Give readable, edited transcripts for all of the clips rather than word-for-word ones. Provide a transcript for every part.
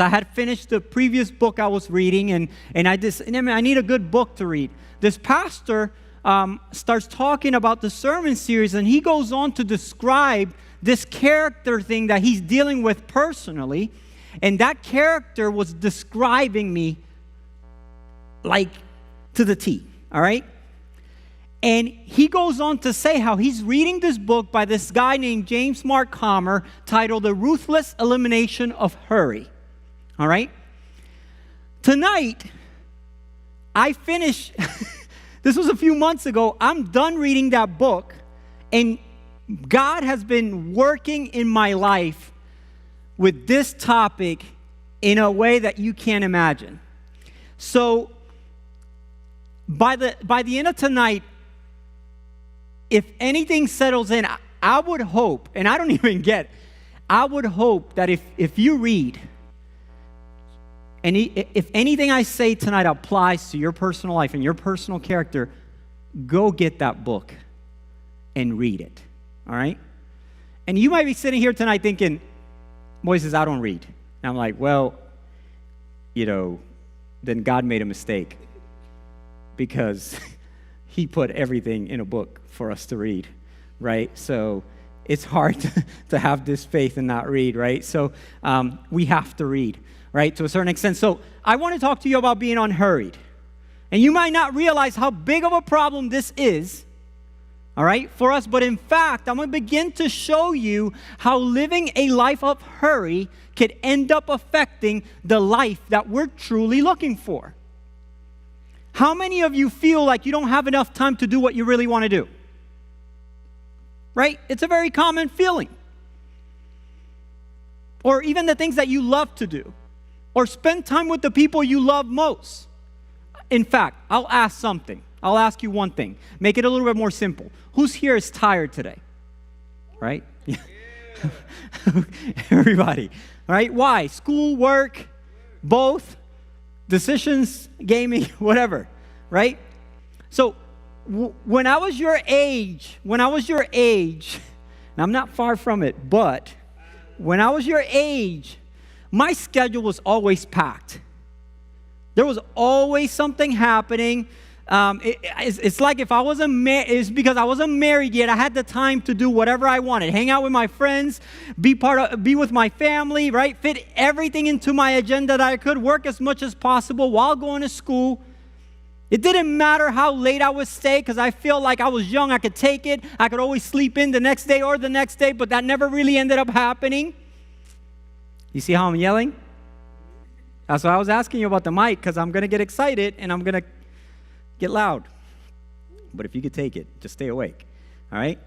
I had finished the previous book I was reading, and I need a good book to read. This pastor starts talking about the sermon series, and he goes on to describe this character thing that he's dealing with personally, and that character was describing me like to the T, all right? And he goes on to say how he's reading this book by this guy named James Mark Comer titled The Ruthless Elimination of Hurry. All right? Tonight, I finished, this was a few months ago, I'm done reading that book, and God has been working in my life with this topic in a way that you can't imagine. So, by the end of tonight, if anything settles in, I would hope, and I don't even get, I would hope that if you read, and if anything I say tonight applies to your personal life and your personal character, go get that book and read it, all right? And you might be sitting here tonight thinking, Moises, I don't read. And I'm like, well, then God made a mistake because He put everything in a book for us to read, right? So it's hard to have this faith and not read, right? So we have to read, right, to a certain extent. So I want to talk to you about being unhurried. And you might not realize how big of a problem this is, all right, for us. But in fact, I'm going to begin to show you how living a life of hurry could end up affecting the life that we're truly looking for. How many of you feel like you don't have enough time to do what you really want to do? Right? It's a very common feeling. Or even the things that you love to do. Or spend time with the people you love most. In fact, I'll ask something. I'll ask you one thing. Make it a little bit more simple. Who's here is tired today? Right? Yeah. Everybody. Right? Why? School, work, both, decisions, gaming, whatever. Right? So, when I was your age, and I'm not far from it, but when I was your age, my schedule was always packed. There was always something happening. It's like if I wasn't married, it's because I wasn't married yet. I had the time to do whatever I wanted. Hang out with my friends, be with my family, right? Fit everything into my agenda that I could, work as much as possible while going to school. It didn't matter how late I would stay because I feel like I was young. I could take it. I could always sleep in the next day or the next day, but that never really ended up happening. You see how I'm yelling? That's why I was asking you about the mic, because I'm going to get excited and I'm going to get loud. But if you could take it, just stay awake. All right?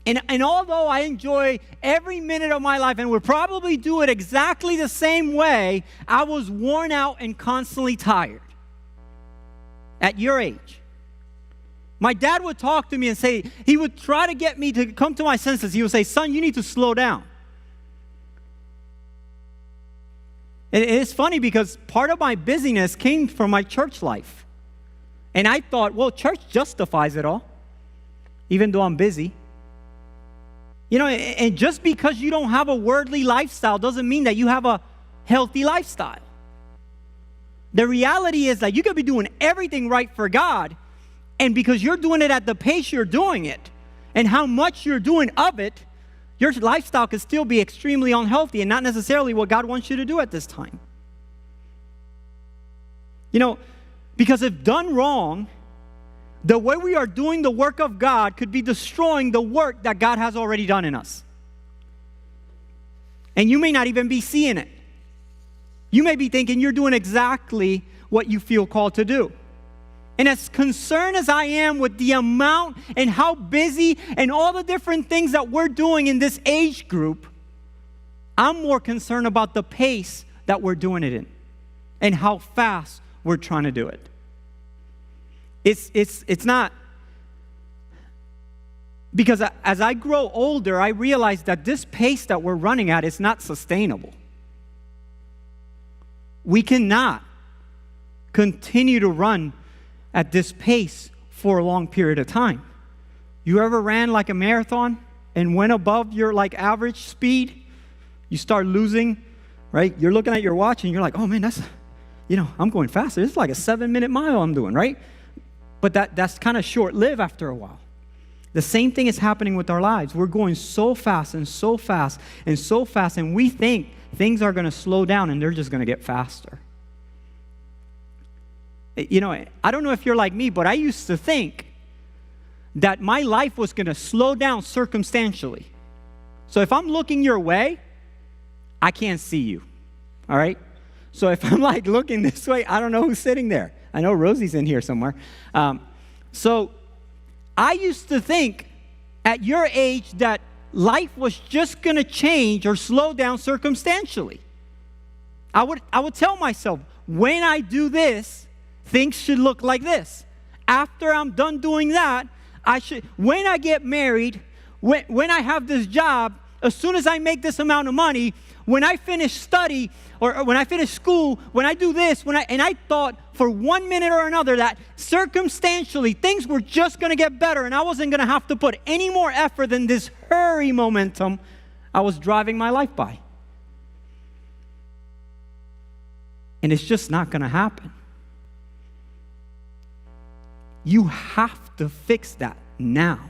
And although I enjoy every minute of my life and would probably do it exactly the same way, I was worn out and constantly tired. At your age. My dad would talk to me and say, he would try to get me to come to my senses. He would say, son, you need to slow down. And it's funny because part of my busyness came from my church life. And I thought, well, church justifies it all, even though I'm busy. And just because you don't have a worldly lifestyle doesn't mean that you have a healthy lifestyle. The reality is that you could be doing everything right for God, and because you're doing it at the pace you're doing it, and how much you're doing of it, your lifestyle could still be extremely unhealthy and not necessarily what God wants you to do at this time. Because if done wrong, the way we are doing the work of God could be destroying the work that God has already done in us. And you may not even be seeing it. You may be thinking you're doing exactly what you feel called to do. And as concerned as I am with the amount and how busy and all the different things that we're doing in this age group, I'm more concerned about the pace that we're doing it in and how fast we're trying to do it. It's not, because as I grow older, I realize that this pace that we're running at is not sustainable. We cannot continue to run at this pace for a long period of time. You ever ran like a marathon and went above your average speed? You start losing, right? You're looking at your watch and you're like, oh man, I'm going faster. It's like a 7-minute mile I'm doing, right? But that's kind of short-lived after a while. The same thing is happening with our lives. We're going so fast and so fast and so fast, and we think things are going to slow down and they're just going to get faster. I don't know if you're like me, but I used to think that my life was going to slow down circumstantially. So if I'm looking your way, I can't see you, all right? So if I'm like looking this way, I don't know who's sitting there. I know Rosie's in here somewhere. So I used to think at your age that life was just going to change or slow down circumstantially. I would tell myself, when I do this, things should look like this. After I'm done doing that, when I get married, when I have this job, as soon as I make this amount of money, when I finish study or when I finish school, when I do this, and I thought for 1 minute or another that circumstantially things were just going to get better and I wasn't going to have to put any more effort than this hurry momentum I was driving my life by. And it's just not going to happen. You have to fix that now.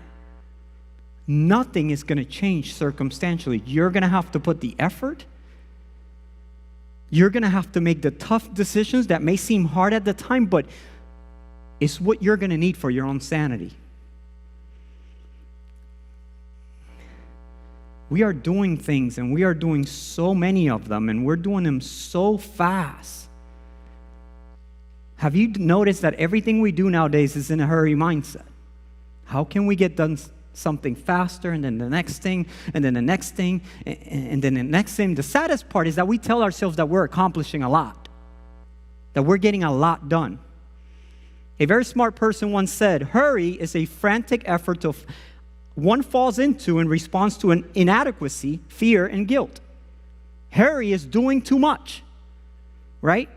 Nothing is going to change circumstantially. You're going to have to put the effort. You're going to have to make the tough decisions that may seem hard at the time, but it's what you're going to need for your own sanity. We are doing things, and we are doing so many of them, and we're doing them so fast. Have you noticed that everything we do nowadays is in a hurry mindset? How can we get done something faster, and then the next thing, and then the next thing, and then the next thing? The saddest part is that we tell ourselves that we're accomplishing a lot, that we're getting a lot done. A very smart person once said, hurry is a frantic effort one falls into in response to an inadequacy, fear, and guilt. Hurry is doing too much, right?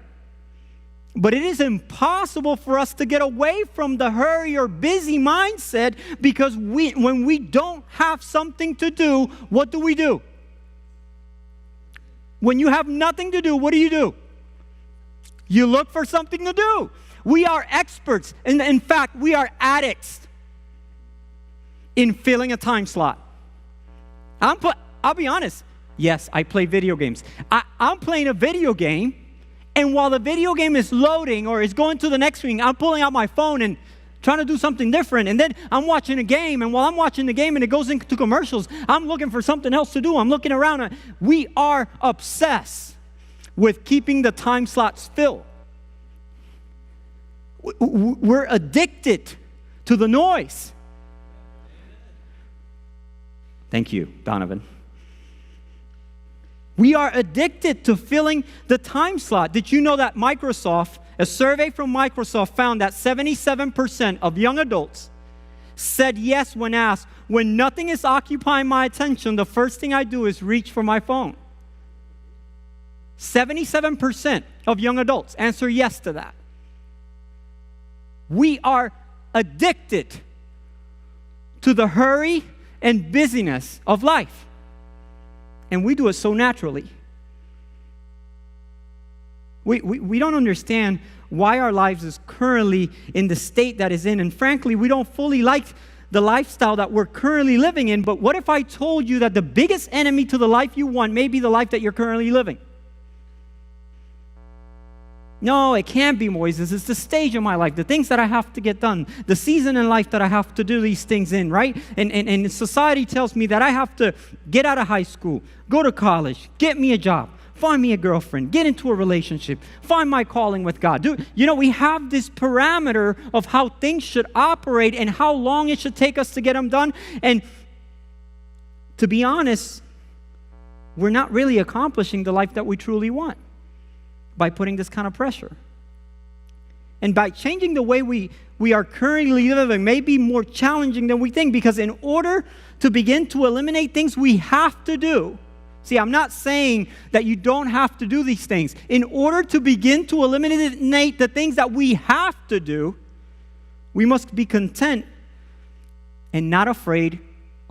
But it is impossible for us to get away from the hurry or busy mindset because when we don't have something to do, what do? When you have nothing to do, what do? You look for something to do. We are experts. In fact, we are addicts in filling a time slot. I'll be honest. Yes, I play video games. I'm playing a video game. And while the video game is loading or is going to the next screen, I'm pulling out my phone and trying to do something different. And then I'm watching a game. And while I'm watching the game and it goes into commercials, I'm looking for something else to do. I'm looking around. We are obsessed with keeping the time slots filled. We're addicted to the noise. Thank you, Donovan. We are addicted to filling the time slot. Did you know that a survey from Microsoft found that 77% of young adults said yes when asked, when nothing is occupying my attention, the first thing I do is reach for my phone. 77% of young adults answer yes to that. We are addicted to the hurry and busyness of life. And we do it so naturally. We don't understand why our lives is currently in the state that is in. And frankly, we don't fully like the lifestyle that we're currently living in. But what if I told you that the biggest enemy to the life you want may be the life that you're currently living? No, it can't be, Moises. It's the stage of my life, the things that I have to get done, the season in life that I have to do these things in, right? And society tells me that I have to get out of high school, go to college, get me a job, find me a girlfriend, get into a relationship, find my calling with God. We have this parameter of how things should operate and how long it should take us to get them done. And to be honest, we're not really accomplishing the life that we truly want by putting this kind of pressure. And by changing the way we are currently living may be more challenging than we think, because in order to begin to eliminate things we have to do, see, I'm not saying that you don't have to do these things. In order to begin to eliminate the things that we have to do, we must be content and not afraid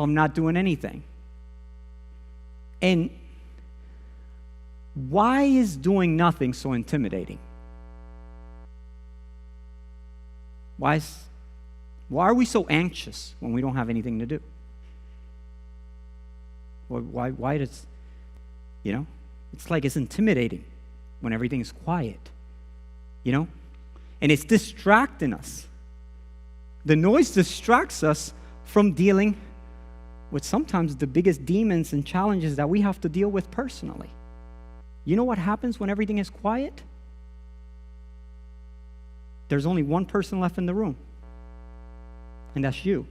of not doing anything. And why is doing nothing so intimidating? Why are we so anxious when we don't have anything to do? Why does, it's like it's intimidating when everything is quiet, And it's distracting us. The noise distracts us from dealing with sometimes the biggest demons and challenges that we have to deal with personally. You know what happens when everything is quiet? There's only one person left in the room, and that's you.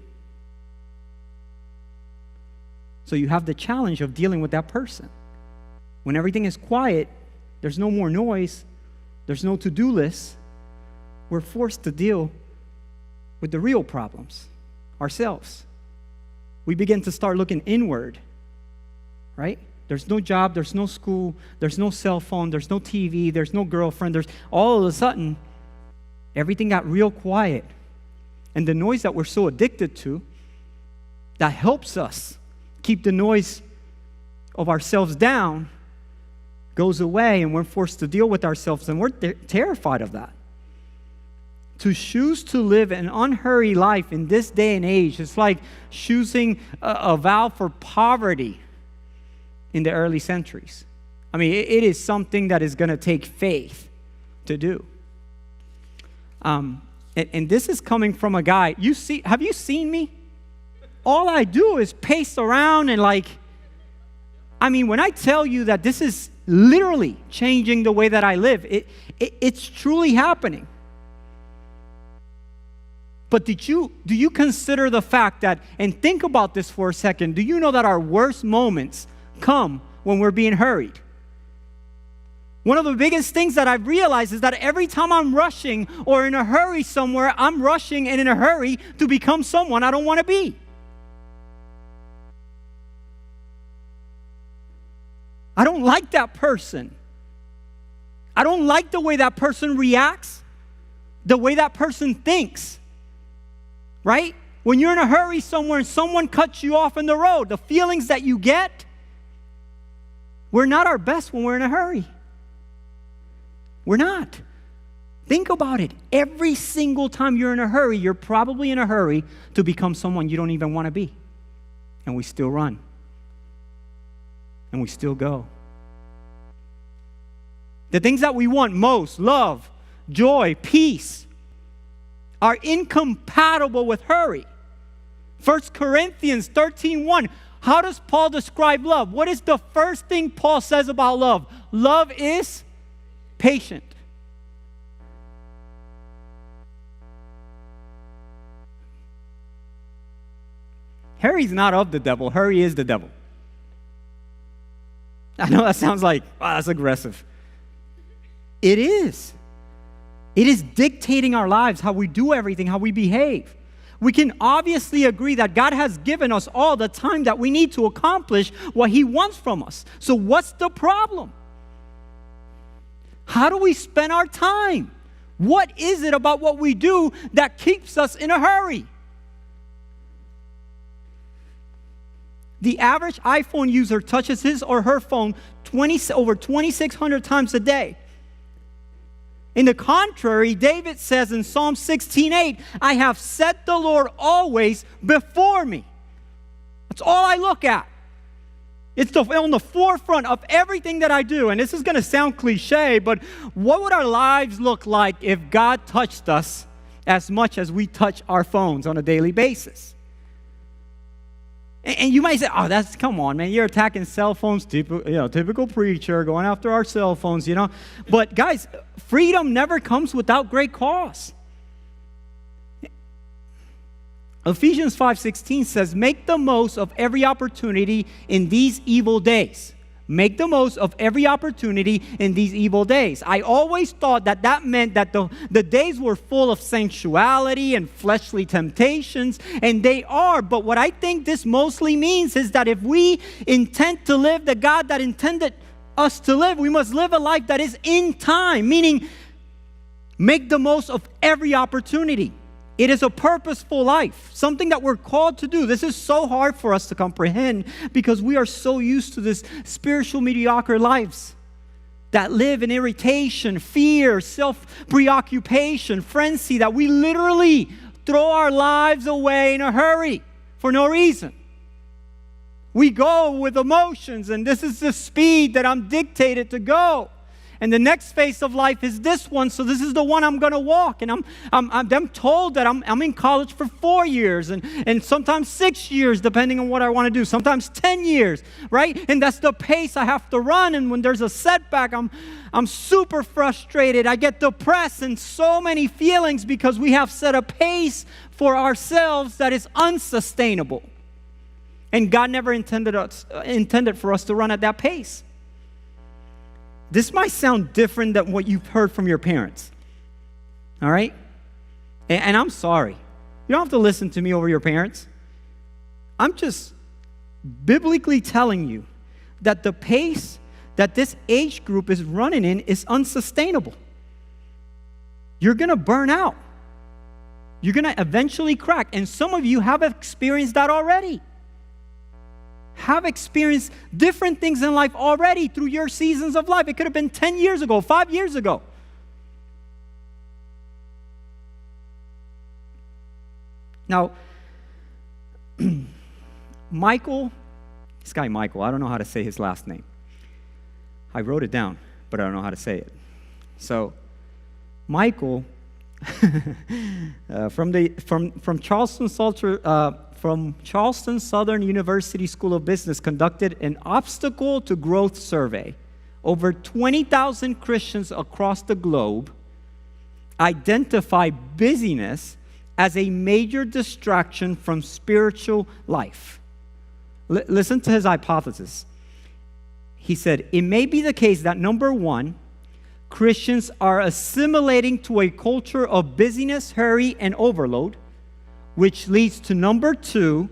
So you have the challenge of dealing with that person. When everything is quiet, there's no more noise, there's no to-do list. We're forced to deal with the real problems, ourselves. We begin to start looking inward, right? There's no job, there's no school, there's no cell phone, there's no TV, there's no girlfriend. There's all of a sudden, everything got real quiet. And the noise that we're so addicted to, that helps us keep the noise of ourselves down, goes away, and we're forced to deal with ourselves, and we're terrified of that. To choose to live an unhurried life in this day and age, it's like choosing a vow for poverty in the early centuries. I mean, it is something that is going to take faith to do. And this is coming from a guy. Have you seen me? All I do is pace around and when I tell you that this is literally changing the way that I live, it's truly happening. But do you consider the fact that, and think about this for a second, do you know that our worst moments come when we're being hurried? One of the biggest things that I've realized is that every time I'm rushing or in a hurry somewhere, I'm rushing and in a hurry to become someone I don't want to be. I don't like that person. I don't like the way that person reacts, the way that person thinks. Right? When you're in a hurry somewhere and someone cuts you off in the road, the feelings that you get, we're not our best when we're in a hurry. We're not. Think about it. Every single time you're in a hurry, you're probably in a hurry to become someone you don't even want to be. And we still run. And we still go. The things that we want most, love, joy, peace, are incompatible with hurry. 1 Corinthians 13:1. How does Paul describe love? What is the first thing Paul says about love? Love is patient. Hurry is not of the devil. Hurry is the devil. I know that sounds like, that's aggressive. It is. It is dictating our lives, how we do everything, how we behave. We can obviously agree that God has given us all the time that we need to accomplish what He wants from us. So what's the problem? How do we spend our time? What is it about what we do that keeps us in a hurry? The average iPhone user touches his or her phone over 2,600 times a day. In the contrary, David says in Psalm 16:8, I have set the Lord always before me. That's all I look at. It's on the forefront of everything that I do. And this is going to sound cliche, but what would our lives look like if God touched us as much as we touch our phones on a daily basis? And you might say, come on, man, you're attacking cell phones, typical preacher, going after our cell phones, But guys, freedom never comes without great cost. Ephesians 5:16 says, make the most of every opportunity in these evil days. Make the most of every opportunity in these evil days. I always thought that meant that the days were full of sensuality and fleshly temptations, and they are. But what I think this mostly means is that if we intend to live the God that intended us to live, we must live a life that is in time, meaning make the most of every opportunity. It is a purposeful life, something that we're called to do. This is so hard for us to comprehend because we are so used to this spiritual mediocre lives. that live in irritation, fear, self-preoccupation, frenzy, that we literally throw our lives away in a hurry for no reason. We go with emotions, and this is the speed that I'm dictated to go. And the next phase of life is this one, so this is the one I'm going to walk. And I'm told that I'm in college for 4 years and sometimes 6 years, depending on what I want to do, sometimes 10 years, right? And that's the pace I have to run. And when there's a setback, I'm super frustrated. I get depressed and so many feelings because we have set a pace for ourselves that is unsustainable. And God never intended for us to run at that pace. This might sound different than what you've heard from your parents. All right? And I'm sorry. You don't have to listen to me over your parents. I'm just biblically telling you that the pace that this age group is running in is unsustainable. You're going to burn out. You're going to eventually crack. And some of you have experienced that already. Have experienced different things in life already through your seasons of life. It could have been 10 years ago, 5 years ago. Now, Michael, this guy Michael, I don't know how to say his last name. I wrote it down, but I don't know how to say it. So, Michael, from Charleston Southern University School of Business, conducted an obstacle to growth survey. Over 20,000 Christians across the globe identify busyness as a major distraction from spiritual life. Listen to his hypothesis. He said, it may be the case that, number one, Christians are assimilating to a culture of busyness, hurry, and overload, which leads to, number two,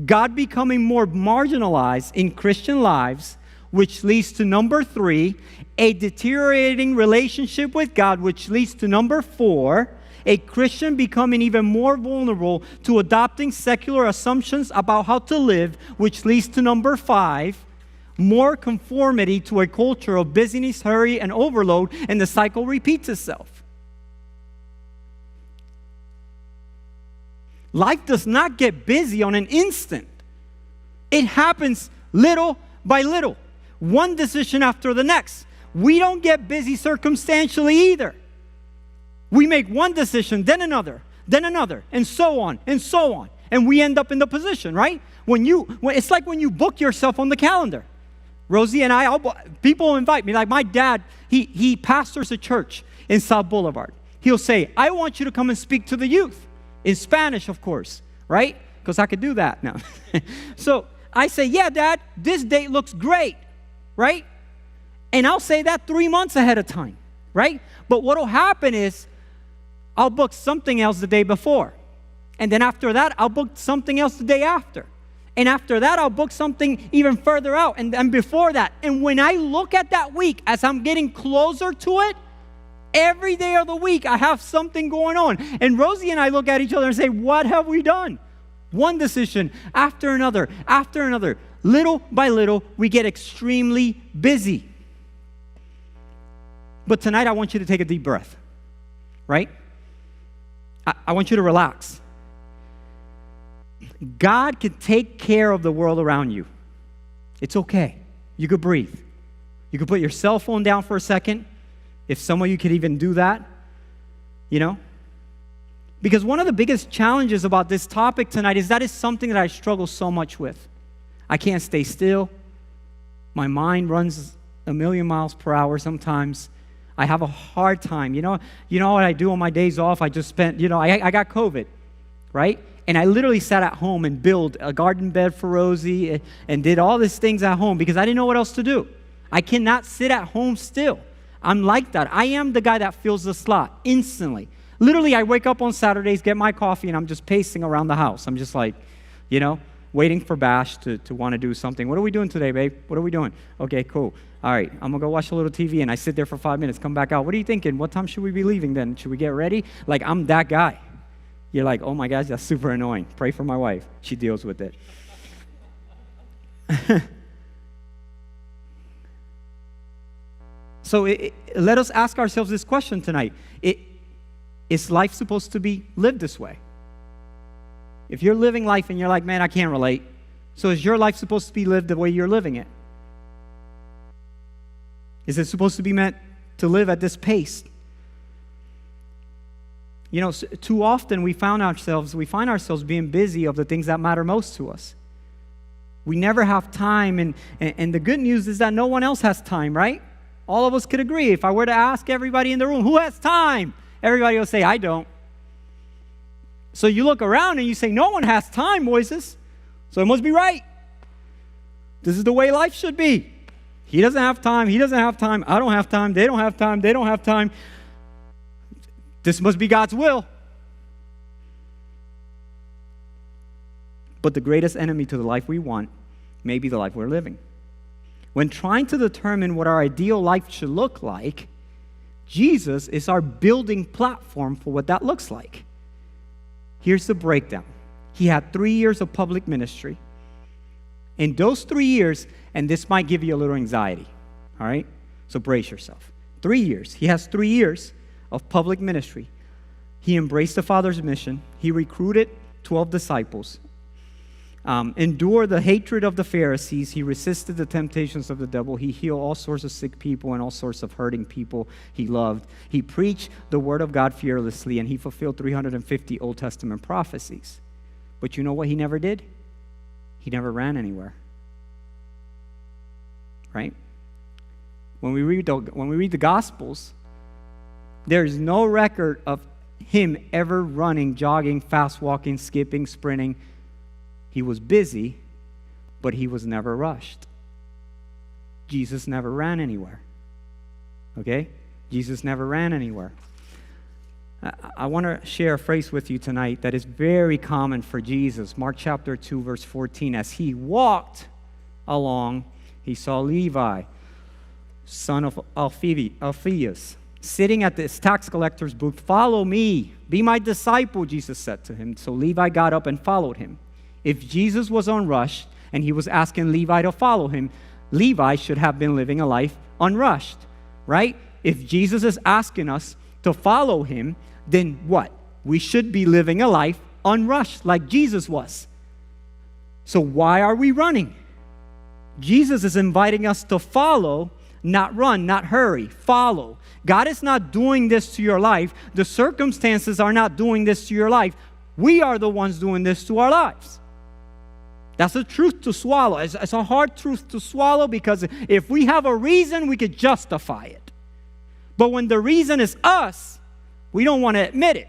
God becoming more marginalized in Christian lives, which leads to, number three, a deteriorating relationship with God, which leads to, number four, a Christian becoming even more vulnerable to adopting secular assumptions about how to live, which leads to, number five, more conformity to a culture of busyness, hurry, and overload, and the cycle repeats itself. Life does not get busy on an instant. It happens little by little, one decision after the next. We don't get busy circumstantially either. We make one decision, then another, and so on, and we end up in the position, right? It's like when you book yourself on the calendar. Rosie and I, people invite me. Like my dad, he pastors a church in South Boulevard. He'll say, I want you to come and speak to the youth. In Spanish, of course, right? Because I could do that now. So I say, yeah, Dad, this date looks great, right? And I'll say that 3 months ahead of time, right? But what will happen is I'll book something else the day before. And then after that, I'll book something else the day after. And after that, I'll book something even further out and before that. And when I look at that week, as I'm getting closer to it, every day of the week, I have something going on. And Rosie and I look at each other and say, what have we done? One decision after another. Little by little, we get extremely busy. But tonight, I want you to take a deep breath, right? I want you to relax. God can take care of the world around you. It's okay. You could breathe. You could put your cell phone down for a second, if some of you could even do that, you know? Because one of the biggest challenges about this topic tonight is that is something that I struggle so much with. I can't stay still. My mind runs a million miles per hour sometimes. I have a hard time. You know what I do on my days off? I just spent, I got COVID, right? And I literally sat at home and built a garden bed for Rosie and did all these things at home because I didn't know what else to do. I cannot sit at home still. I'm like that. I am the guy that fills the slot instantly. Literally, I wake up on Saturdays, get my coffee, and I'm just pacing around the house. I'm just like, waiting for Bash to want to do something. What are we doing today, babe? What are we doing? Okay, cool. All right, I'm going to go watch a little TV, and I sit there for 5 minutes, come back out. What are you thinking? What time should we be leaving then? Should we get ready? Like, I'm that guy. You're like, oh my gosh, that's super annoying. Pray for my wife. She deals with it. So let us ask ourselves this question tonight. Is life supposed to be lived this way? If you're living life and you're like, man, I can't relate. So is your life supposed to be lived the way you're living it? Is it supposed to be meant to live at this pace? You know, too often we find ourselves being busy of the things that matter most to us. We never have time, and the good news is that no one else has time, right? All of us could agree. If I were to ask everybody in the room, who has time? Everybody will say, I don't. So you look around and you say, no one has time, Moises. So it must be right. This is the way life should be. He doesn't have time. He doesn't have time. I don't have time. They don't have time. They don't have time. This must be God's will. But the greatest enemy to the life we want may be the life we're living. When trying to determine what our ideal life should look like, Jesus is our building platform for what that looks like. Here's the breakdown. He had 3 years of public ministry. In those 3 years, and this might give you a little anxiety, all right? So brace yourself. 3 years. He has 3 years of public ministry. He embraced the Father's mission. He recruited 12 disciples. Endured the hatred of the Pharisees. He resisted the temptations of the devil. He healed all sorts of sick people and all sorts of hurting people he loved. He preached the word of God fearlessly, and he fulfilled 350 Old Testament prophecies. But you know what he never did? He never ran anywhere. Right? When we read the Gospels, there is no record of him ever running, jogging, fast walking, skipping, sprinting. He was busy, but he was never rushed. Jesus never ran anywhere. Okay? Jesus never ran anywhere. I want to share a phrase with you tonight that is very common for Jesus. Mark chapter 2, verse 14. As he walked along, he saw Levi, son of Alphaeus, sitting at this tax collector's booth. Follow me. Be my disciple, Jesus said to him. So Levi got up and followed him. If Jesus was unrushed and he was asking Levi to follow him, Levi should have been living a life unrushed, right? If Jesus is asking us to follow him, then what? We should be living a life unrushed like Jesus was. So why are we running? Jesus is inviting us to follow, not run, not hurry. Follow. God is not doing this to your life. The circumstances are not doing this to your life. We are the ones doing this to our lives. That's a truth to swallow. It's a hard truth to swallow because if we have a reason, we could justify it. But when the reason is us, we don't want to admit it.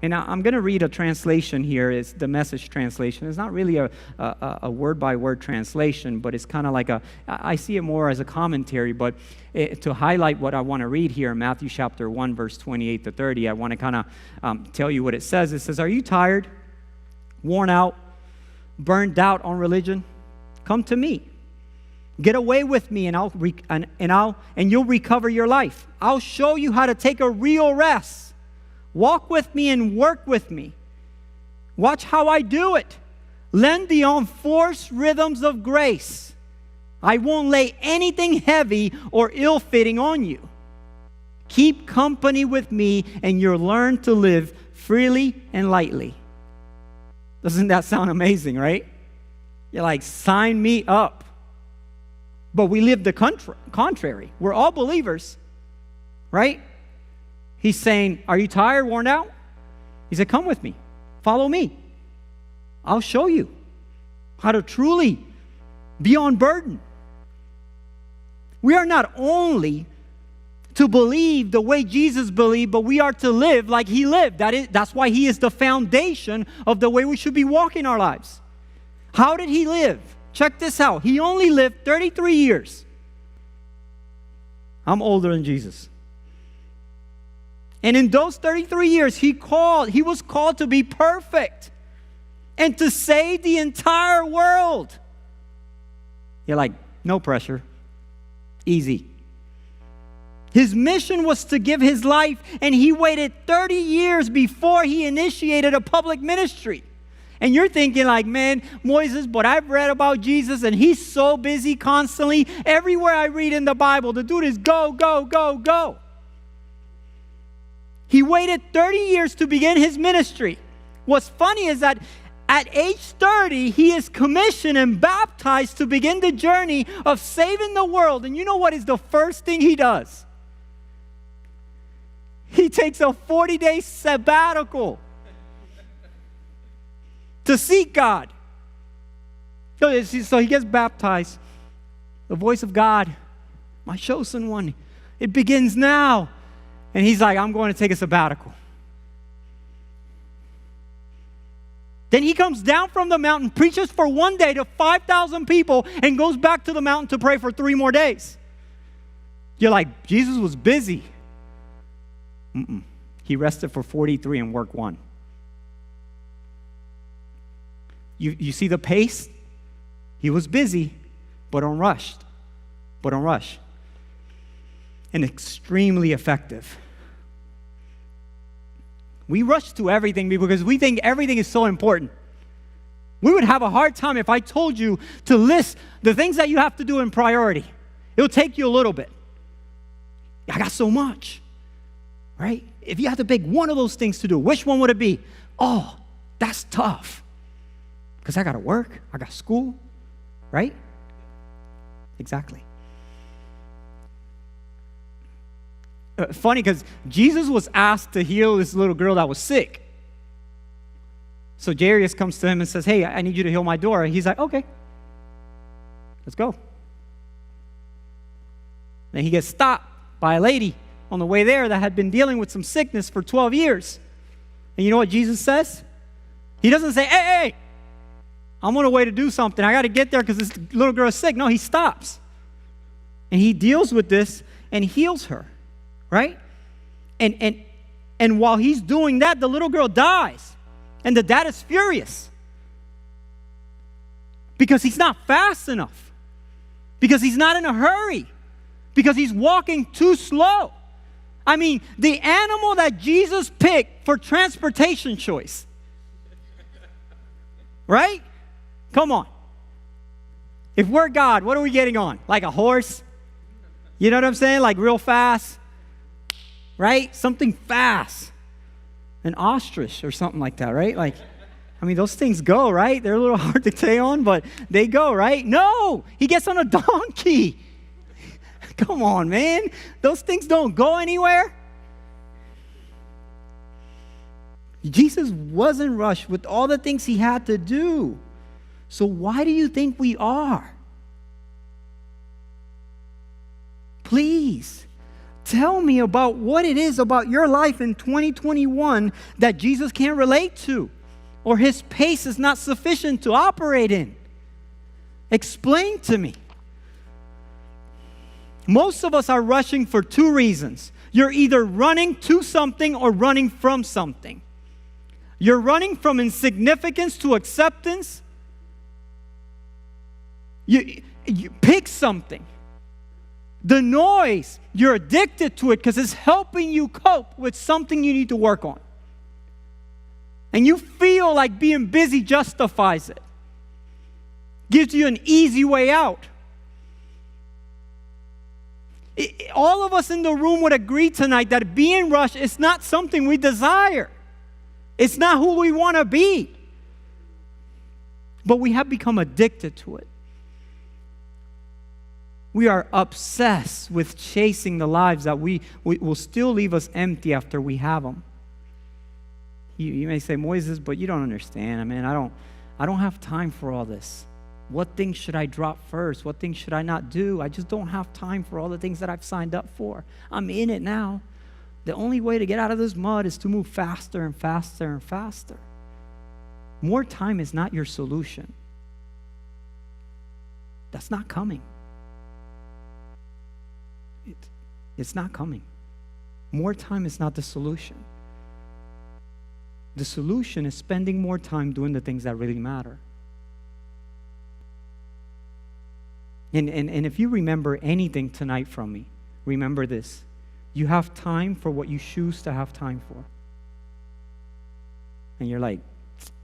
And I'm going to read a translation here. It's the Message translation. It's not really a word-by-word translation, but it's kind of like I see it more as a commentary. But to highlight what I want to read here in Matthew chapter 1, verse 28 to 30, I want to kind of tell you what it says. It says, are you tired, worn out, burned out on religion? Come to me. Get away with me, and you'll recover your life. I'll show you how to take a real rest. Walk with me and work with me. Watch how I do it. Lend the unforced rhythms of grace. I won't lay anything heavy or ill-fitting on you. Keep company with me, and you'll learn to live freely and lightly. Doesn't that sound amazing, right? You're like, sign me up. But we live the contrary. We're all believers, right? He's saying, are you tired, worn out? He said, come with me. Follow me. I'll show you how to truly be unburdened. We are not only to believe the way Jesus believed, but we are to live like he lived. That's why he is the foundation of the way we should be walking our lives. How did he live? Check this out. He only lived 33 years. I'm older than Jesus. And in those 33 years, he was called to be perfect and to save the entire world. You're like, no pressure. Easy. His mission was to give his life, and he waited 30 years before he initiated a public ministry. And you're thinking like, man, Moses, but I've read about Jesus and he's so busy constantly. Everywhere I read in the Bible, the dude is go, go, go, go. He waited 30 years to begin his ministry. What's funny is that at age 30, he is commissioned and baptized to begin the journey of saving the world. And you know what is the first thing he does? He takes a 40-day sabbatical to seek God. So he gets baptized. The voice of God, my chosen one, it begins now. And he's like, I'm going to take a sabbatical. Then he comes down from the mountain, preaches for one day to 5,000 people, and goes back to the mountain to pray for 3 more days. You're like, Jesus was busy. He rested for 43 and worked 1. You see the pace? He was busy, but unrushed. And extremely effective. We rush to everything because we think everything is so important. We would have a hard time if I told you to list the things that you have to do in priority. It'll take you a little bit. I got so much, right? If you had to pick one of those things to do, which one would it be? Oh, that's tough. Because I got to work, I got school, right? Exactly. Funny because Jesus was asked to heal this little girl that was sick. So Jairus comes to him and says, hey, I need you to heal my daughter. He's like, okay, let's go. Then he gets stopped by a lady on the way there that had been dealing with some sickness for 12 years. And you know what Jesus says? He doesn't say, hey, I'm on the way to do something. I got to get there because this little girl is sick. No, he stops. And he deals with this and heals her. Right? And while he's doing that, the little girl dies. And the dad is furious. Because he's not fast enough. Because he's not in a hurry. Because he's walking too slow. I mean, the animal that Jesus picked for transportation choice. Right? Come on. If we're God, what are we getting on? Like a horse? You know what I'm saying? Like real fast? Right? Something fast. An ostrich or something like that, right? Like, I mean, those things go, right? They're a little hard to stay on, but they go, right? No! He gets on a donkey. Come on, man. Those things don't go anywhere. Jesus wasn't rushed with all the things he had to do. So why do you think we are? Please. Tell me about what it is about your life in 2021 that Jesus can't relate to, or his pace is not sufficient to operate in. Explain to me. Most of us are rushing for 2 reasons. You're either running to something or running from something. You're running from insignificance to acceptance. You pick something. The noise, you're addicted to it because it's helping you cope with something you need to work on. And you feel like being busy justifies it. Gives you an easy way out. All of us in the room would agree tonight that being rushed is not something we desire. It's not who we want to be. But we have become addicted to it. We are obsessed with chasing the lives that will still leave us empty after we have them. You may say, Moses, but you don't understand. I mean, I don't have time for all this. What things should I drop first? What things should I not do? I just don't have time for all the things that I've signed up for. I'm in it now. The only way to get out of this mud is to move faster and faster and faster. More time is not your solution. That's not coming. It's not coming. More time is not the solution. The solution is spending more time doing the things that really matter. And if you remember anything tonight from me, remember this. You have time for what you choose to have time for. And you're like,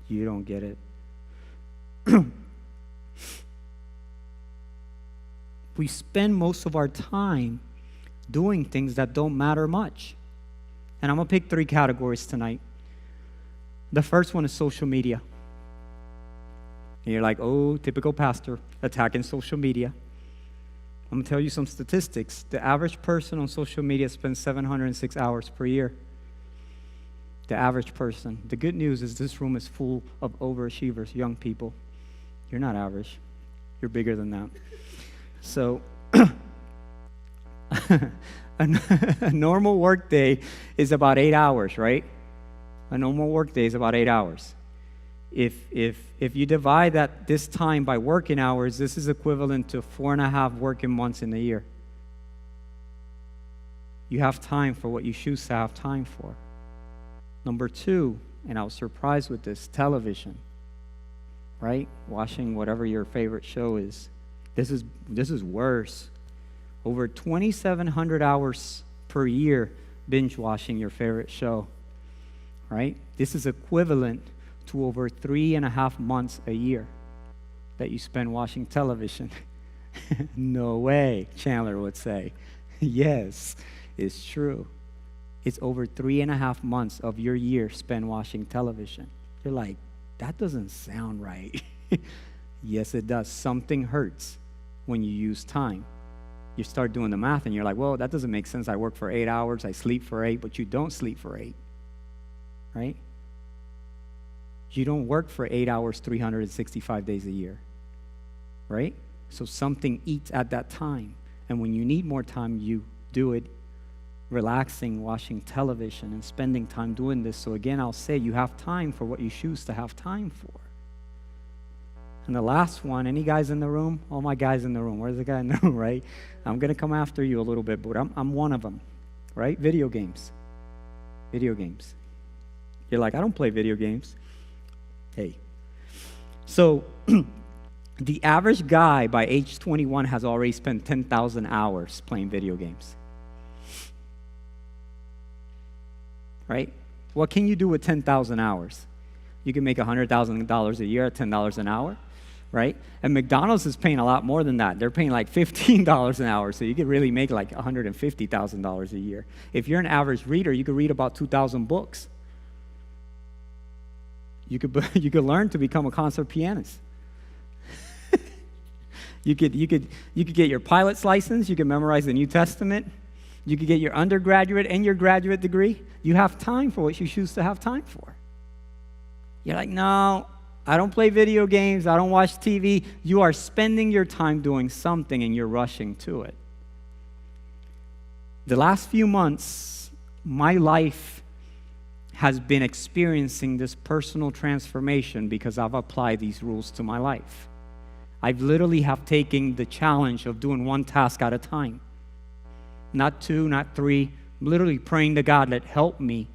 you don't get it. we spend most of our time doing things that don't matter much. And I'm going to pick 3 categories tonight. The first one is social media. And you're like, oh, typical pastor attacking social media. I'm going to tell you some statistics. The average person on social media spends 706 hours per year. The average person. The good news is this room is full of overachievers, young people. You're not average. You're bigger than that. So, a normal work day is about 8 hours, right? A normal work day is about 8 hours. If you divide this time by working hours, this is equivalent to 4.5 working months in a year. You have time for what you choose to have time for. Number 2, and I was surprised with this, television, right? Watching whatever your favorite show is. This is worse. Over 2,700 hours per year binge watching your favorite show, right? This is equivalent to over 3.5 months a year that you spend watching television. No way, Chandler would say. Yes, it's true. It's over 3.5 months of your year spent watching television. You're like, that doesn't sound right. Yes, it does. Something hurts when you use time. You start doing the math and you're like, well, that doesn't make sense. I work for 8 hours, I sleep for 8, but you don't sleep for 8, right? You don't work for 8 hours, 365 days a year, right? So something eats at that time. And when you need more time, you do it relaxing, watching television, and spending time doing this. So again, I'll say you have time for what you choose to have time for. And the last one, any guys in the room? All my guys in the room. Where's the guy in the room, right? I'm going to come after you a little bit, but I'm one of them, right? Video games. Video games. You're like, I don't play video games. Hey. So the average guy by age 21 has already spent 10,000 hours playing video games. Right? What can you do with 10,000 hours? You can make $100,000 a year at $10 an hour, right? And McDonald's is paying a lot more than that. They're paying like $15 an hour, so you could really make like $150,000 a year. If you're an average reader, you could read about 2,000 books. You could learn to become a concert pianist. You could get your pilot's license. You could memorize the New Testament. You could get your undergraduate and your graduate degree. You have time for what you choose to have time for. You're like, no, I don't play video games. I don't watch TV. You are spending your time doing something and you're rushing to it. The last few months, my life has been experiencing this personal transformation because I've applied these rules to my life. I've literally have taken the challenge of doing one task at a time. Not 2, not 3, literally praying to God that help me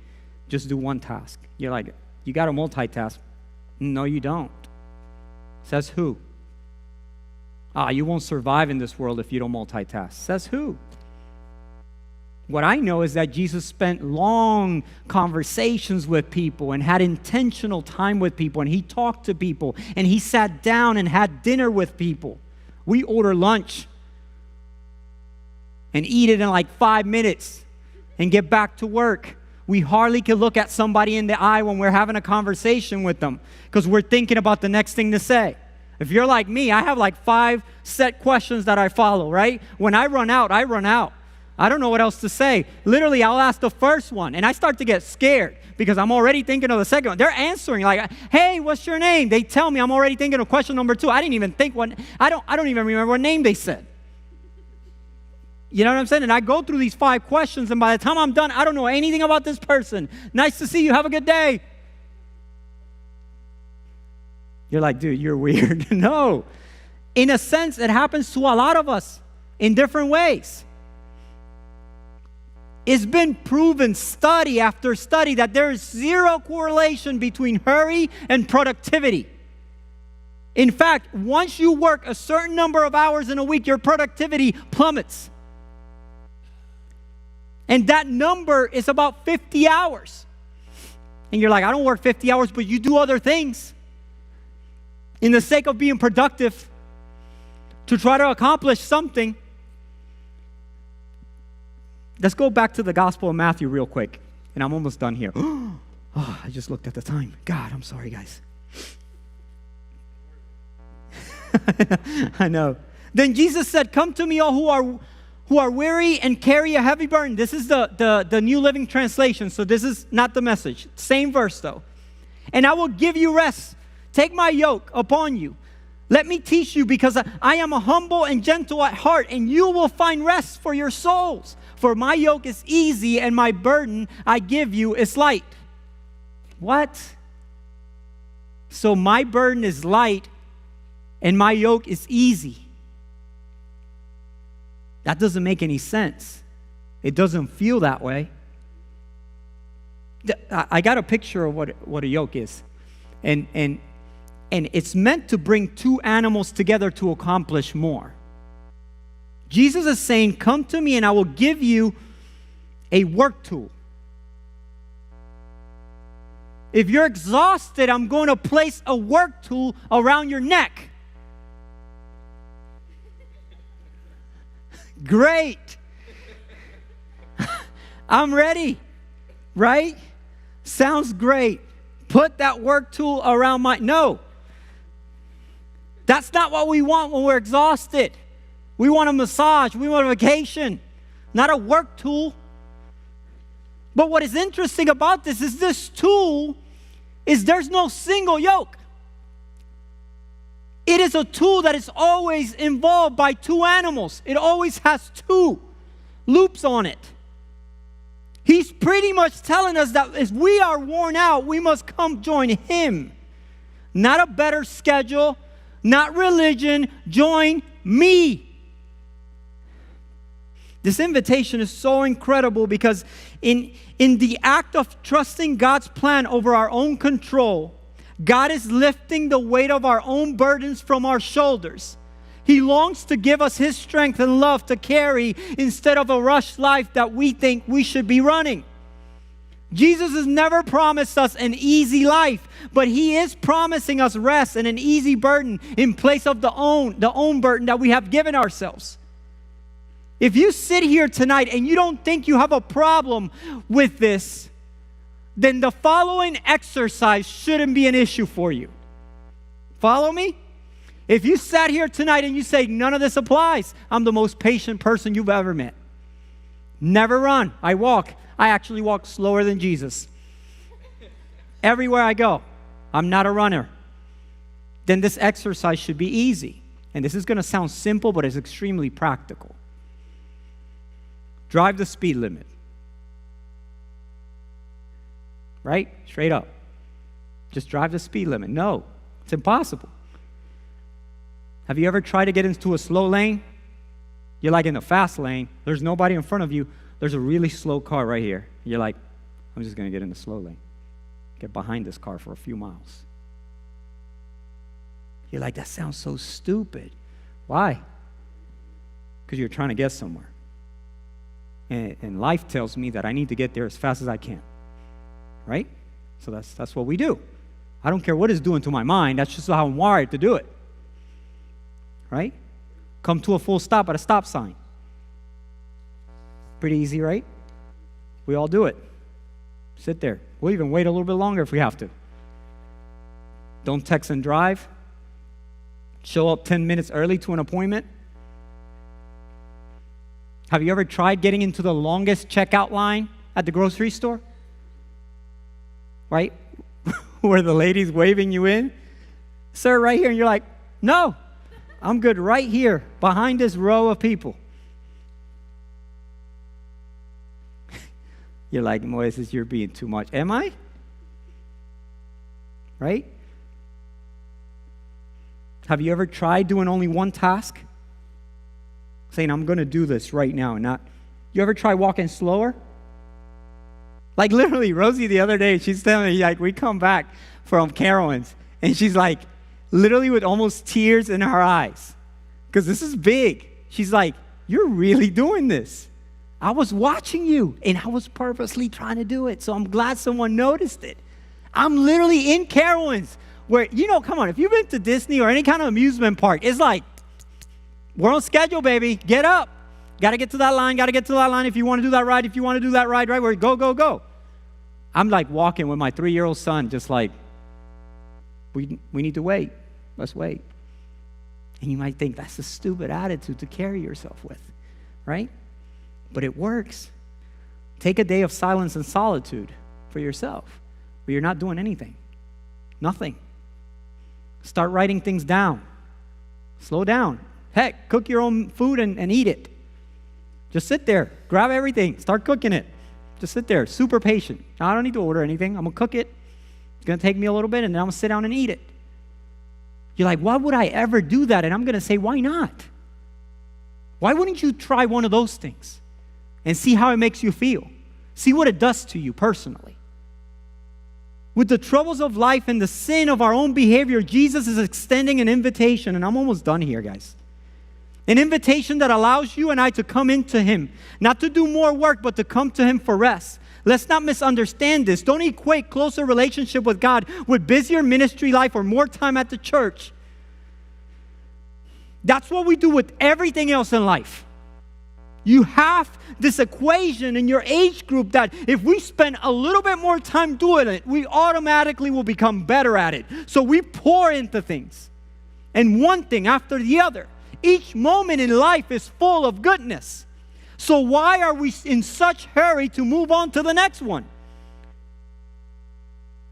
just do one task. You're like, you got to multitask. No, you don't. Says who? You won't survive in this world if you don't multitask. Says who? What I know is that Jesus spent long conversations with people and had intentional time with people, and he talked to people, and he sat down and had dinner with people. We order lunch and eat it in like 5 minutes and get back to work. We hardly can look at somebody in the eye when we're having a conversation with them because we're thinking about the next thing to say. If you're like me, I have like 5 set questions that I follow, right? When I run out, I run out. I don't know what else to say. Literally, I'll ask the first one, and I start to get scared because I'm already thinking of the second one. They're answering like, hey, what's your name? They tell me I'm already thinking of question number 2. I didn't even think one. I don't even remember what name they said. You know what I'm saying? And I go through these 5 questions, and by the time I'm done, I don't know anything about this person. Nice to see you. Have a good day. You're like, dude, you're weird. No. In a sense, it happens to a lot of us in different ways. It's been proven study after study that there is zero correlation between hurry and productivity. In fact, once you work a certain number of hours in a week, your productivity plummets. And that number is about 50 hours. And you're like, I don't work 50 hours, but you do other things. in the sake of being productive, to try to accomplish something. Let's go back to the Gospel of Matthew real quick, and I'm almost done here. Oh, I just looked at the time. God, I'm sorry, guys. I know. Then Jesus said, "Come to me, all who are weary and carry a heavy burden." This is the New Living Translation, so this is not the Message. Same verse, though. "And I will give you rest. Take my yoke upon you. Let me teach you, because I am humble and gentle at heart, and you will find rest for your souls. For my yoke is easy, and my burden I give you is light." What? So my burden is light, and my yoke is easy. That doesn't make any sense. It doesn't feel that way. I got a picture of what a yoke is. And it's meant to bring two animals together to accomplish more. Jesus is saying, "Come to me and I will give you a work tool. If you're exhausted, I'm going to place a work tool around your neck." Great. I'm ready, right? Sounds great. Put that work tool around No. That's not what we want when we're exhausted. We want a massage. We want a vacation, not a work tool. But what is interesting about this tool is there's no single yoke. It is a tool that is always involved by two animals. It always has two loops on it. He's pretty much telling us that if we are worn out, we must come join him. Not a better schedule, not religion, join me. This invitation is so incredible because in the act of trusting God's plan over our own control, God is lifting the weight of our own burdens from our shoulders. He longs to give us his strength and love to carry instead of a rushed life that we think we should be running. Jesus has never promised us an easy life, but he is promising us rest and an easy burden in place of the own burden that we have given ourselves. If you sit here tonight and you don't think you have a problem with this, then the following exercise shouldn't be an issue for you. Follow me? If you sat here tonight and you say, none of this applies, I'm the most patient person you've ever met. Never run. I actually walk slower than Jesus. Everywhere I go, I'm not a runner. Then this exercise should be easy. And this is going to sound simple, but it's extremely practical. Drive the speed limit. Right? Straight up. Just drive the speed limit. No, it's impossible. Have you ever tried to get into a slow lane? You're like in a fast lane. There's nobody in front of you. There's a really slow car right here. You're like, I'm just going to get in the slow lane. Get behind this car for a few miles. You're like, that sounds so stupid. Why? Because you're trying to get somewhere. And life tells me that I need to get there as fast as I can. Right? So that's what we do. I don't care what it's doing to my mind. That's just how I'm wired to do it. Right? Come to a full stop at a stop sign. Pretty easy, right? We all do it. Sit there. We'll even wait a little bit longer if we have to. Don't text and drive. Show up 10 minutes early to an appointment. Have you ever tried getting into the longest checkout line at the grocery store? Right? Where the lady's waving you in. Sir, right here. And you're like, no, I'm good right here behind this row of people. You're like, Moises, you're being too much. Am I? Right? Have you ever tried doing only one task? Saying, I'm going to do this right now. You ever try walking slower? Like literally, Rosie the other day, she's telling me, like, we come back from Carowinds, and she's like, literally with almost tears in her eyes. Because this is big. She's like, you're really doing this. I was watching you, and I was purposely trying to do it, so I'm glad someone noticed it. I'm literally in Carowinds where, come on, if you've been to Disney or any kind of amusement park, it's like, we're on schedule, baby. Get up. Got to get to that line. If you want to do that ride, right? Where go. I'm like walking with my 3-year-old son, just like, we need to wait. Let's wait. And you might think that's a stupid attitude to carry yourself with, right? But it works. Take a day of silence and solitude for yourself where you're not doing anything. Nothing. Start writing things down. Slow down. Heck, cook your own food and eat it. Just sit there. Grab everything. Start cooking it. Just sit there. Super patient. I don't need to order anything. I'm going to cook it. It's going to take me a little bit, and then I'm going to sit down and eat it. You're like, why would I ever do that? And I'm going to say, why not? Why wouldn't you try one of those things and see how it makes you feel? See what it does to you personally. With the troubles of life and the sin of our own behavior, Jesus is extending an invitation, and I'm almost done here, guys. An invitation that allows you and I to come into Him, not to do more work, but to come to Him for rest. Let's not misunderstand this. Don't equate closer relationship with God with busier ministry life or more time at the church. That's what we do with everything else in life. You have this equation in your age group that if we spend a little bit more time doing it, we automatically will become better at it. So we pour into things. And one thing after the other. Each moment in life is full of goodness. So why are we in such hurry to move on to the next one?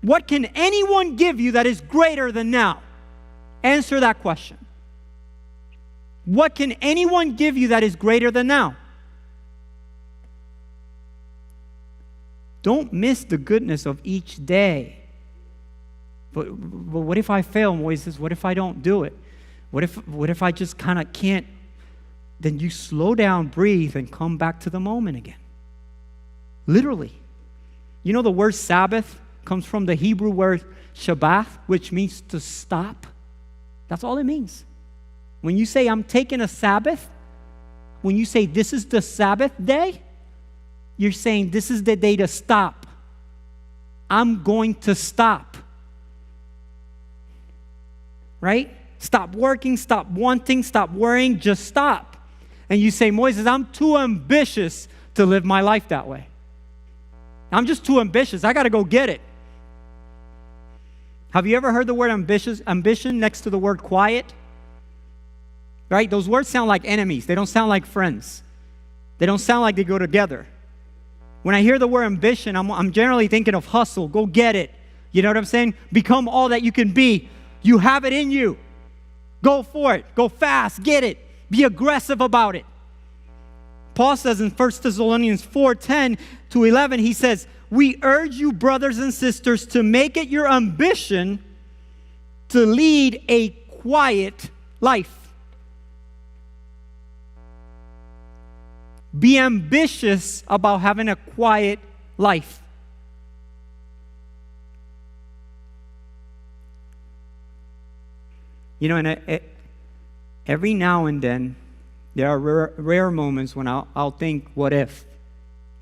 What can anyone give you that is greater than now? Answer that question. What can anyone give you that is greater than now? Don't miss the goodness of each day. But what if I fail, Moises? What if I don't do it? What if I just kind of can't? Then you slow down, breathe, and come back to the moment again. Literally. You know the word Sabbath comes from the Hebrew word Shabbat, which means to stop. That's all it means. When you say, I'm taking a Sabbath, when you say, this is the Sabbath day, you're saying, this is the day to stop. I'm going to stop. Right? Stop working, stop wanting, stop worrying, just stop. And you say, Moises, I'm too ambitious to live my life that way. I'm just too ambitious. I got to go get it. Have you ever heard the word ambition next to the word quiet? Right? Those words sound like enemies. They don't sound like friends. They don't sound like they go together. When I hear the word ambition, I'm generally thinking of hustle. Go get it. You know what I'm saying? Become all that you can be. You have it in you. Go for it. Go fast. Get it. Be aggressive about it. Paul says in 1 Thessalonians 4:10-11, he says, we urge you, brothers and sisters, to make it your ambition to lead a quiet life. Be ambitious about having a quiet life. You know, and every now and then, there are rare moments when I'll think, what if?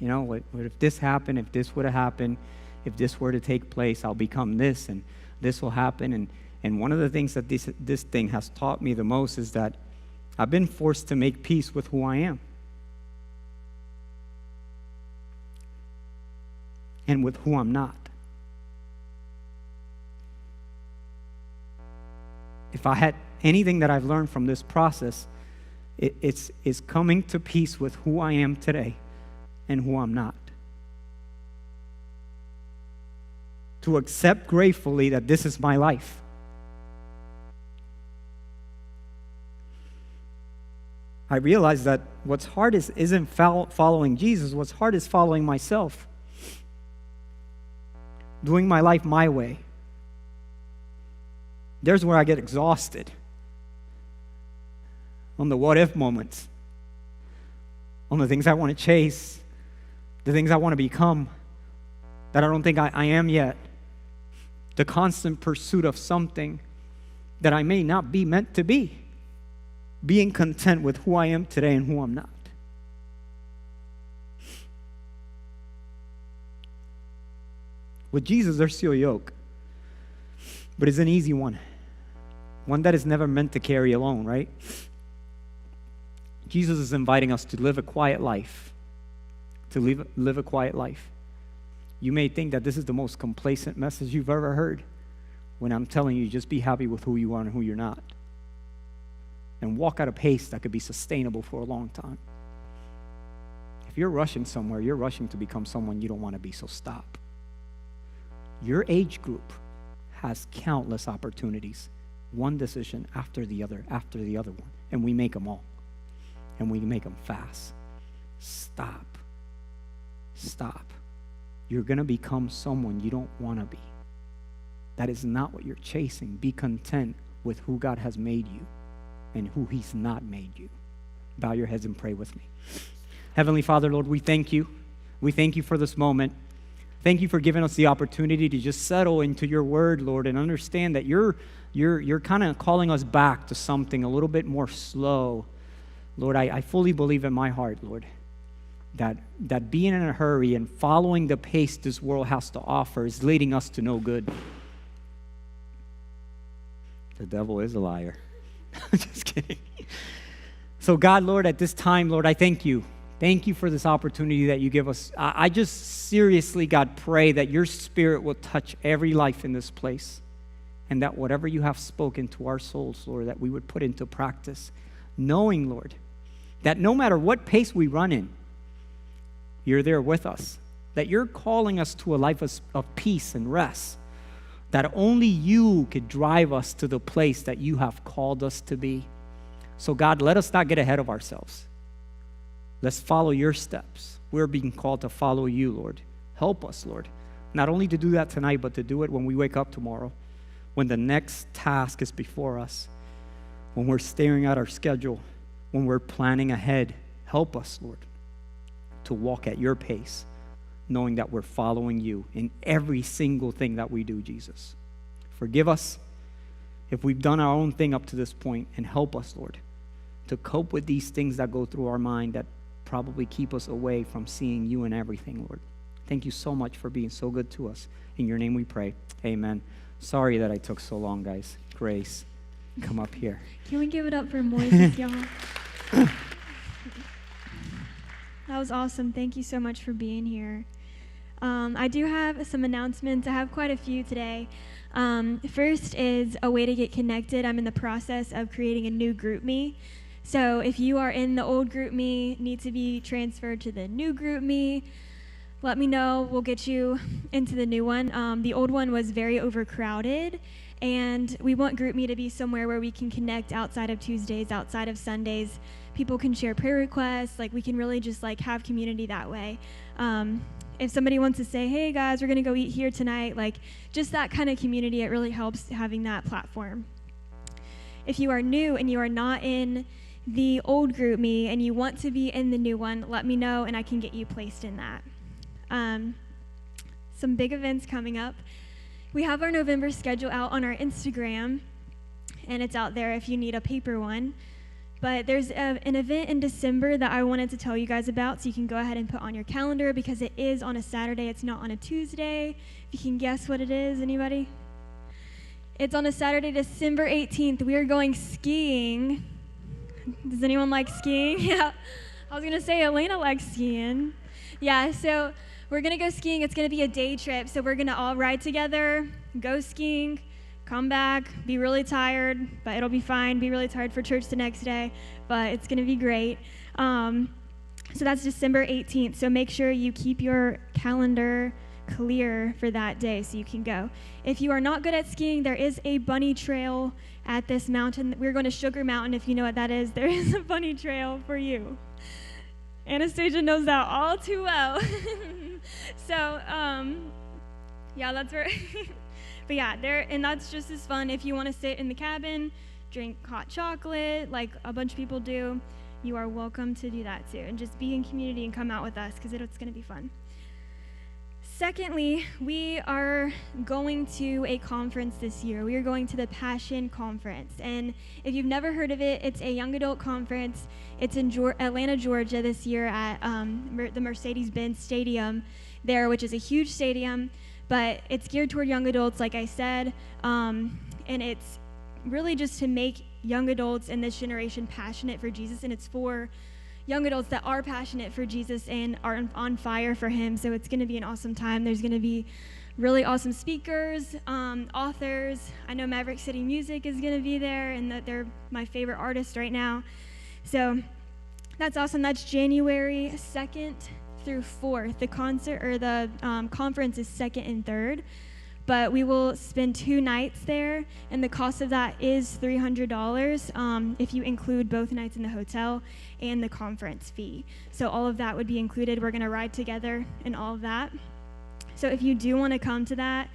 You know, what if this happened, if this would have happened, if this were to take place, I'll become this, and this will happen. And one of the things that this thing has taught me the most is that I've been forced to make peace with who I am. And with who I'm not. If I had anything that I've learned from this process, it's coming to peace with who I am today and who I'm not. To accept gratefully that this is my life. I realize that what's hard isn't following Jesus. What's hard is following myself. Doing my life my way. There's where I get exhausted. On the what-if moments. On the things I want to chase. The things I want to become that I don't think I am yet. The constant pursuit of something that I may not be meant to be. Being content with who I am today and who I'm not. With Jesus, there's still a yoke. But it's an easy one that is never meant to carry alone, right? Jesus is inviting us to live a quiet life, live a quiet life. You may think that this is the most complacent message you've ever heard, when I'm telling you, just be happy with who you are and who you're not. And walk at a pace that could be sustainable for a long time. If you're rushing somewhere, you're rushing to become someone you don't want to be, so stop. Your age group has countless opportunities, one decision after the other one, and we make them all. And we make them fast. Stop. You're going to become someone you don't want to be. That is not what you're chasing. Be content with who God has made you and who he's not made you. Bow your heads and pray with me. Heavenly Father, Lord, we thank you. We thank you for this moment. Thank you for giving us the opportunity to just settle into your word, Lord, and understand that you're kind of calling us back to something a little bit more slow. Lord, I fully believe in my heart, Lord, that being in a hurry and following the pace this world has to offer is leading us to no good. The devil is a liar. Just kidding. So God, Lord, at this time, Lord, I thank you. Thank you for this opportunity that you give us. I just seriously, God, pray that your spirit will touch every life in this place, and that whatever you have spoken to our souls, Lord, that we would put into practice, knowing, Lord, that no matter what pace we run in, you're there with us, that you're calling us to a life of peace and rest, that only you could drive us to the place that you have called us to be. So God, let us not get ahead of ourselves. Let's follow your steps. We're being called to follow you, Lord. Help us, Lord, not only to do that tonight, but to do it when we wake up tomorrow, when the next task is before us, when we're staring at our schedule, when we're planning ahead. Help us, Lord, to walk at your pace, knowing that we're following you in every single thing that we do, Jesus. Forgive us if we've done our own thing up to this point, and help us, Lord, to cope with these things that go through our mind that probably keep us away from seeing you in everything, Lord. Thank you so much for being so good to us. In your name we pray. Amen. Sorry that I took so long, guys. Grace, come up here. Can we give it up for Moises, y'all? That was awesome. Thank you so much for being here. I do have some announcements. I have quite a few today. First is a way to get connected. I'm in the process of creating a new GroupMe. So if you are in the old GroupMe, need to be transferred to the new GroupMe, let me know. We'll get you into the new one. The old one was very overcrowded, and we want GroupMe to be somewhere where we can connect outside of Tuesdays, outside of Sundays. People can share prayer requests. Like, we can really just have community that way. If somebody wants to say, hey guys, we're gonna go eat here tonight, just that kind of community, it really helps having that platform. If you are new and you are not in the old GroupMe and you want to be in the new one, let me know and I can get you placed in that. Some big events coming up. We have our November schedule out on our Instagram, and it's out there if you need a paper one. But there's an event in December that I wanted to tell you guys about, so you can go ahead and put on your calendar, because it is on a Saturday. It's not on a Tuesday. If you can guess what it is, anybody? It's on a Saturday, December 18th. We are going skiing. Does anyone like skiing? Yeah. I was going to say Elena likes skiing. Yeah, so we're going to go skiing. It's going to be a day trip, so we're going to all ride together, go skiing, come back, be really tired, but it'll be fine. Be really tired for church the next day, but it's going to be great. So that's December 18th, so make sure you keep your calendar clear for that day so you can go. If you are not good at skiing, there is a bunny trail at this mountain. We're going to Sugar Mountain. If you know what that is, there is a bunny trail for you. Anastasia knows that all too well. So, yeah, that's where. But yeah, and that's just as fun. If you want to sit in the cabin, drink hot chocolate, like a bunch of people do, you are welcome to do that too. And just be in community and come out with us, because it's going to be fun. Secondly, we are going to a conference this year. We are going to the Passion Conference. And if you've never heard of it, it's a young adult conference. It's in Atlanta, Georgia this year at the Mercedes-Benz Stadium there, which is a huge stadium. but it's geared toward young adults, like I said, and it's really just to make young adults in this generation passionate for Jesus, and it's for young adults that are passionate for Jesus and are on fire for him. So it's going to be an awesome time. There's going to be really awesome speakers, authors. I know Maverick City Music is going to be there, and that they're my favorite artist right now. So that's awesome. That's January 2nd through 4th. The concert or the conference is 2nd and 3rd, but we will spend 2 nights there, and the cost of that is $300 if you include both nights in the hotel and the conference fee. So all of that would be included. We're going to ride together and all of that. So if you do want to come to that,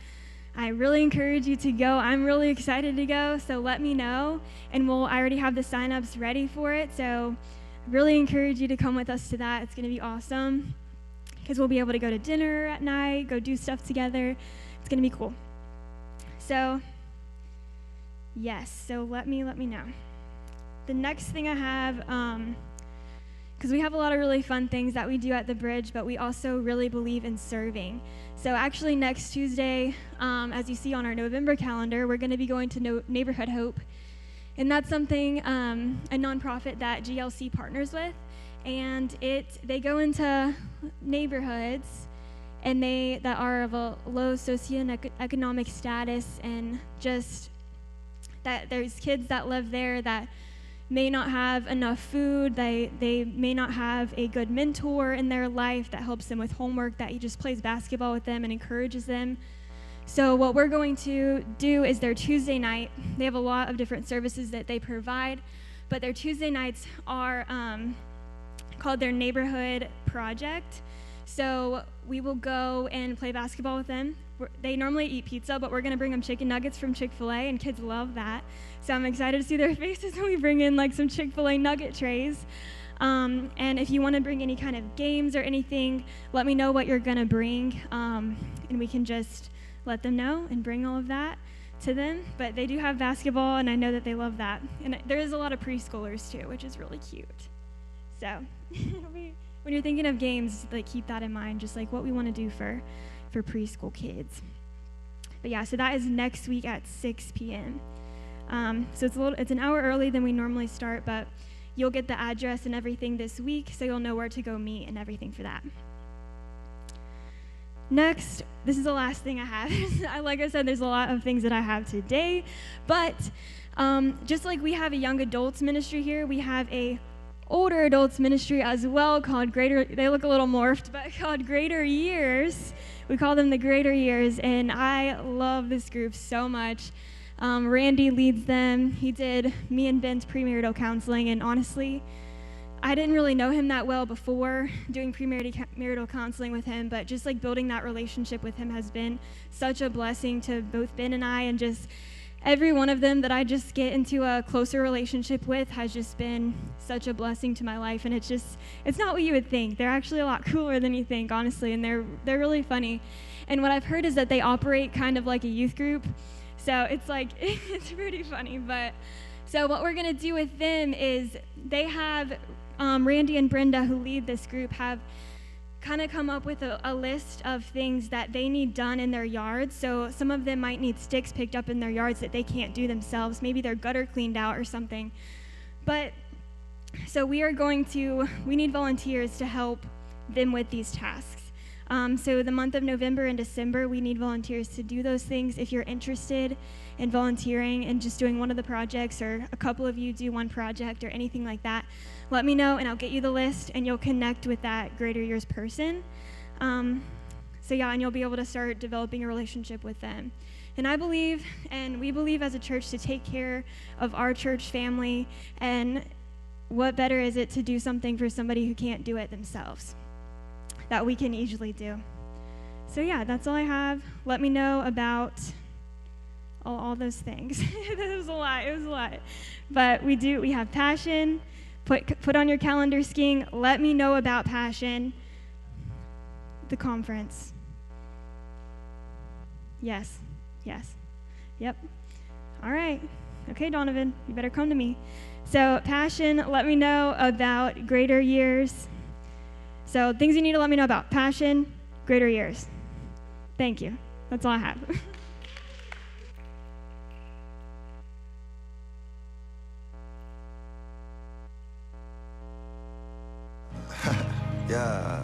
I really encourage you to go. I'm really excited to go, so let me know, and I already have the signups ready for it, so really encourage you to come with us to that. It's going to be awesome because we'll be able to go to dinner at night, go do stuff together. It's going to be cool. So, yes, so let me know. The next thing I have, because we have a lot of really fun things that we do at the Bridge, but we also really believe in serving. So actually next Tuesday, as you see on our November calendar, we're going to be going to Neighborhood Hope. And that's something, a nonprofit that GLC partners with. And they go into neighborhoods and that are of a low socioeconomic status, and just that there's kids that live there that may not have enough food, they may not have a good mentor in their life that helps them with homework, that he just plays basketball with them and encourages them. So what we're going to do is their Tuesday night, they have a lot of different services that they provide, but their Tuesday nights are called their Neighborhood Project. So we will go and play basketball with them. They normally eat pizza, but we're going to bring them chicken nuggets from Chick-fil-A, and kids love that. So I'm excited to see their faces when we bring in like some Chick-fil-A nugget trays. And if you want to bring any kind of games or anything, let me know what you're going to bring, and we can just let them know and bring all of that to them. But they do have basketball, and I know that they love that. And there is a lot of preschoolers too, which is really cute. So when you're thinking of games, like keep that in mind, just like what we want to do for preschool kids. But yeah, so that is next week at 6 p.m. So it's an hour early than we normally start, but you'll get the address and everything this week, so you'll know where to go meet and everything for that. Next, this is the last thing I have. Like I said, there's a lot of things that I have today, but just like we have a young adults ministry here, we have a older adults ministry as well called they look a little morphed, but called Greater Years. We call them the Greater Years, and I love this group so much. Randy leads them. He did me and Ben's premarital counseling, and honestly, I didn't really know him that well before doing premarital counseling with him, but just like building that relationship with him has been such a blessing to both Ben and I, and just every one of them that I just get into a closer relationship with has just been such a blessing to my life. And it's not what you would think. They're actually a lot cooler than you think, honestly, and they're really funny. And what I've heard is that they operate kind of like a youth group. So it's like, it's pretty funny. But so what we're going to do with them is they have, Randy and Brenda, who lead this group, have kind of come up with a list of things that they need done in their yards. So some of them might need sticks picked up in their yards that they can't do themselves. Maybe their gutter cleaned out or something. But so we need volunteers to help them with these tasks. So the month of November and December, we need volunteers to do those things. If you're interested in volunteering and just doing one of the projects, or a couple of you do one project or anything like that, let me know and I'll get you the list and you'll connect with that Greater Years person. So yeah, and you'll be able to start developing a relationship with them. And I believe, and we believe as a church, to take care of our church family, and what better is it to do something for somebody who can't do it themselves, that we can easily do. So yeah, that's all I have. Let me know about all those things. It was a lot. But we have Passion. Put on your calendar skiing. Let me know about Passion. The conference. Yes. Yep. All right. Okay, Donovan, you better come to me. So Passion, let me know about Greater Years. So things you need to let me know about: Passion, Greater Years. Thank you. That's all I have.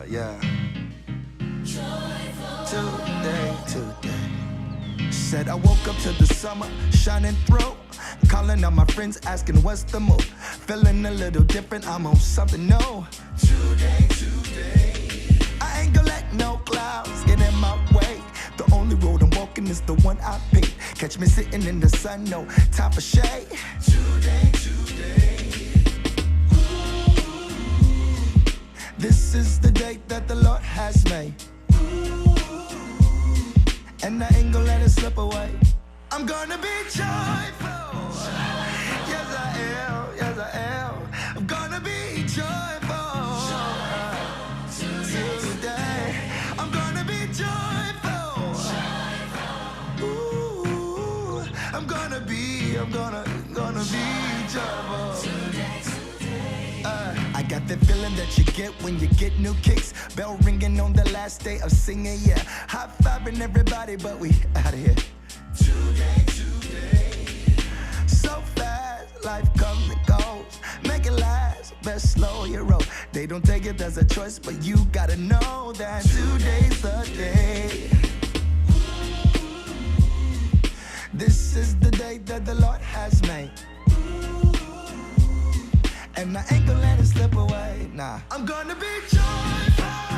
Yeah. Today. Said I woke up to the summer shining through. Calling on my friends asking what's the move. Feeling a little different, I'm on something new. Today. I ain't gonna let no clouds get in my way. The only road I'm walking is the one I picked. Catch me sitting in the sun, no time for shade. Today. This is the day that the Lord has made. And I ain't gonna let it slip away. I'm gonna be joyful. Yes, I am. I'm gonna be joyful. Today, I'm gonna be joyful. Ooh, I'm gonna be joyful. I got that feeling that you get when you get new kicks. Bell ringing on the last day of singing, yeah. High-fiving everybody, but we out of here. Today. So fast, life comes and goes. Make it last, best slow your roll. They don't take it as a choice, but you gotta know that today's the day. This is the day that the Lord has made. And I ain't gonna let it slip away, nah. I'm gonna be joyful.